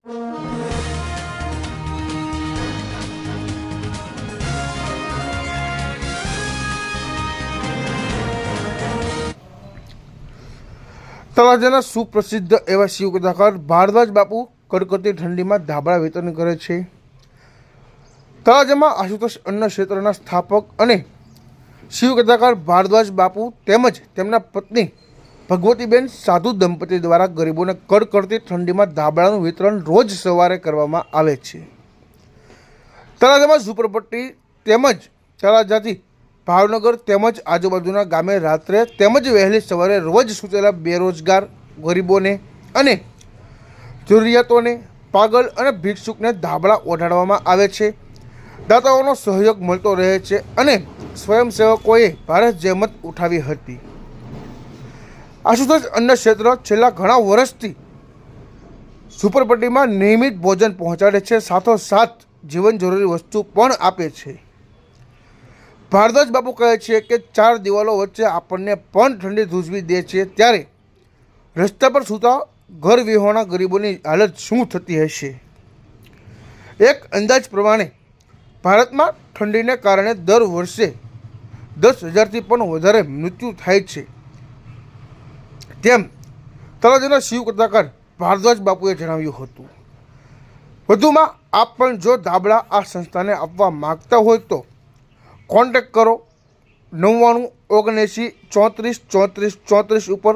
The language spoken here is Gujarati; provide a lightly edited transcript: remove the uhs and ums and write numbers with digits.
તળાજાના સુપ્રસિદ્ધ એવા શિવકથાકાર ભારદ્વાજ બાપુ કડકડતી ઠંડીમાં ધાબળા વિતરણ કરે છે. તળાજામાં આશુતોષ અન્ન ક્ષેત્રના સ્થાપક અને શિવકથાકાર ભારદ્વાજ બાપુ તેમજ તેમના પત્ની ભગવતીબેન સાધુ દંપતી દ્વારા ગરીબોને કડકડતી ઠંડીમાં ધાબળાનું વિતરણ રોજ સવારે કરવામાં આવે છે. તળાજામાં ઝૂંપડપટ્ટી તેમજ તળાજાથી ભાવનગર તેમજ આજુબાજુના ગામે રાત્રે તેમજ વહેલી સવારે રોજ સૂચેલા બેરોજગાર ગરીબોને અને જરૂરિયાતોને પાગલ અને ભિક્ષુકને ધાબળા ઓઢાડવામાં આવે છે. દાતાઓનો સહયોગ મળતો રહે છે અને સ્વયંસેવકોએ ભારે જહેમત ઉઠાવી હતી. આશુતોષ અન્ન ક્ષેત્ર છેલ્લા ઘણા વર્ષથી ઝૂંપડપટ્ટીમાં નિયમિત ભોજન પહોંચાડે છે, સાથોસાથ જીવન જરૂરી વસ્તુ પણ આપે છે. ભારદ્વાજ બાપુ કહે છે કે 4 દિવાલો વચ્ચે આપણને પણ ઠંડી ધ્રુજવી દે છે, ત્યારે રસ્તા પર સૂતા ઘર વિહોણા ગરીબોની હાલત શું થતી હશે. એક અંદાજ પ્રમાણે ભારતમાં ઠંડીને કારણે દર વર્ષે 10,000થી પણ વધારે મૃત્યુ થાય છે, તેમ તળાજાના શિવકથાકાર ભારદ્વાજ બાપુએ જણાવ્યું હતું. વધુમાં આપ પણ જો ધાબળા આ સંસ્થાને આપવા માગતા હોય તો કોન્ટેક્ટ કરો 99 79 34 34 34 ઉપર